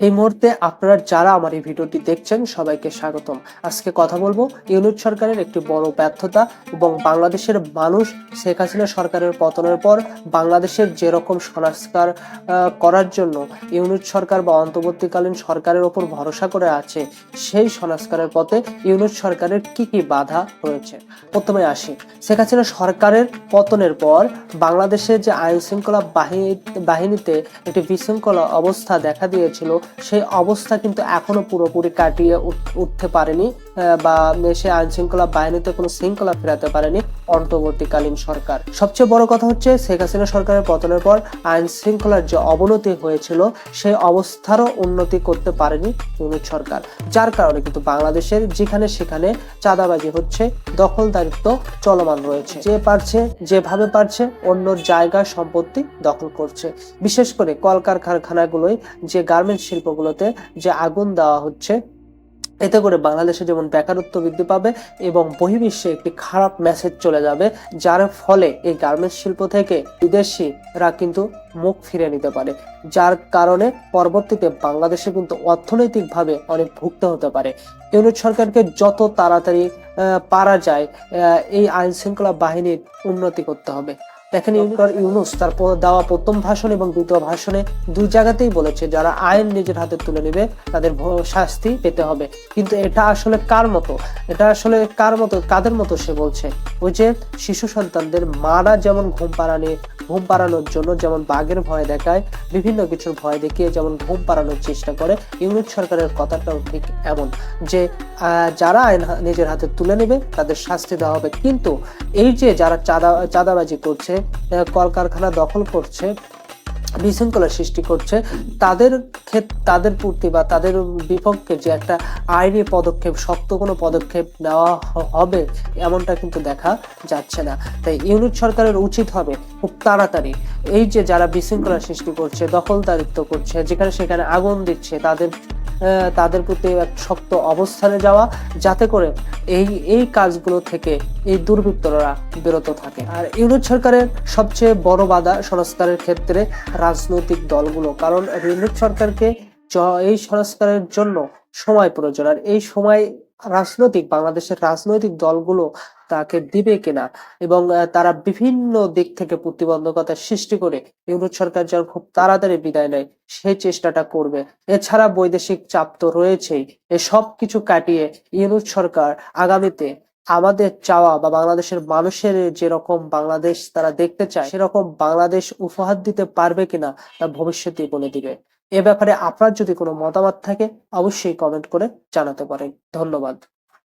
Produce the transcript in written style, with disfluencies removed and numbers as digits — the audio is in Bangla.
এই মুহূর্তে আপনারা যারা আমার এই ভিডিওটি দেখছেন সবাইকে স্বাগতম। আজকে কথা বলবো ইউনূস সরকারের একটি বড় ব্যর্থতা এবং বাংলাদেশের মানুষ শেখ হাসিনা সরকারের পতনের পর বাংলাদেশের যেরকম সংস্কার করার জন্য ইউনূস সরকার বা অন্তর্বর্তীকালীন সরকারের ওপর ভরসা করে আছে, সেই সংস্কারের পথে ইউনূস সরকারের কি কি বাধা রয়েছে। প্রথমে আসি, শেখ হাসিনা সরকারের পতনের পর বাংলাদেশের যে আইন শৃঙ্খলা বাহিনীতে একটি বিশৃঙ্খলা অবস্থা দেখা দিয়েছিল, সেই অবস্থা কিন্তু এখনো পুরোপুরি কাটিয়ে উঠতে পারেনি বা সে আইন শৃঙ্খলা বাহিনীতে কোনো শৃঙ্খলা ফেরাতে পারেনি অন্তর্বর্তীকালীন সরকার। সবচেয়ে বড় কথা হচ্ছে, শেখ হাসিনা সরকারের পতনের পর আইন শৃঙ্খলার যে অবনতি হয়েছিল, সেই অবস্থারও উন্নতি করতে পারেনি ইউনূস সরকার, যার কারণে কিন্তু বাংলাদেশের যেখানে সেখানে চাঁদাবাজি হচ্ছে, দখলদারিত্ব চলমান রয়েছে। যে পারছে যেভাবে পারছে অন্য জায়গা সম্পত্তি দখল করছে। বিশেষ করে কলকারখানাগুলোয় যে গার্মেন্টস শিল্পগুলোতে যে আগুন দেওয়া হচ্ছে, এতে করে বাংলাদেশে যেমন বেকারত্ব বৃদ্ধি পাবে এবং বহির্বিশ্বে একটি খারাপ মেসেজ চলে যাবে, যার ফলে এই গার্মেন্টস শিল্প থেকে বিদেশিরা কিন্তু মুখ ফিরে নিতে পারে, যার কারণে পরবর্তীতে বাংলাদেশে কিন্তু অর্থনৈতিকভাবে অনেক ভুগতে হতে পারে। ইউনূস সরকারকে যত তাড়াতাড়ি পারা যায় এই আইন শৃঙ্খলা বাহিনীর উন্নতি করতে হবে। দেখেন, ইউনূস তার দেওয়া প্রথম ভাষণ এবং দ্বিতীয় ভাষণে দুই জায়গাতেই বলেছে যারা আইন নিজের হাতে তুলে নেবে তাদের শাস্তি পেতে হবে। কিন্তু এটা আসলে কার মতো, এটা আসলে কাদের মতো সে বলছে? ওই যে শিশু সন্তানদের মারা যেমন ঘুম পাড়ানোর জন্য যেমন বাঘের ভয় দেখায়, বিভিন্ন কিছুর ভয় দেখিয়ে যেমন ঘুম পাড়ানোর চেষ্টা করে, ইউনূস সরকারের কথাটাও ঠিক এমন, যে যারা আইন নিজের হাতে তুলে নেবে তাদের শাস্তি দেওয়া হবে। কিন্তু এই যে যারা চাঁদাবাজি করছে, কলকারখানা দখল করছে, বিশৃঙ্খলা সৃষ্টি করছে, তাদের প্রতি বা তাদের বিপক্ষে যে একটা আইনি পদক্ষেপ, শক্ত কোনো পদক্ষেপ নেওয়া হবে, এমনটা কিন্তু দেখা যাচ্ছে না। তাই ইউনূস সরকারের উচিত হবে খুব তাড়াতাড়ি এই যে যারা বিশৃঙ্খলা সৃষ্টি করছে, দখলদারিত্ব করছে, যেখানে সেখানে আগুন দিচ্ছে, তাদের প্রতি এক শক্ত অবস্থানে যাওয়া, যাতে করে এই কাজগুলো থেকে এই দুর্বৃত্তরা বিরত থাকে। আর ইউনূস সরকারের সবচেয়ে বড় বাধা সংস্কারের ক্ষেত্রে রাজনৈতিক দলগুলো, কারণ ইউনূস সরকারকে এই সংস্কারের জন্য সময় প্রয়োজন, আর এই সময় বাংলাদেশের রাজনৈতিক দলগুলো তাকে দিবে কিনা, এবং তারা বিভিন্ন দিক থেকে প্রতিবন্ধকতা সৃষ্টি করে ইউনূস সরকার যেন খুব তাড়াতাড়ি বিদায় নেয় সেই চেষ্টাটা করবে। এছাড়া বৈদেশিক চাপ তো রয়েছেই, এসব কিছু কাটিয়ে ইউনূস সরকার আগামীতে আমাদের চাওয়া বা বাংলাদেশের মানুষের যেরকম বাংলাদেশ তারা দেখতে চায়, সেরকম বাংলাদেশ উপহার দিতে পারবে কিনা তা ভবিষ্যতেই বলে দিবে। এ ব্যাপারে আপনার যদি কোনো মতামত থাকে অবশ্যই কমেন্ট করে জানাতে পারেন। ধন্যবাদ।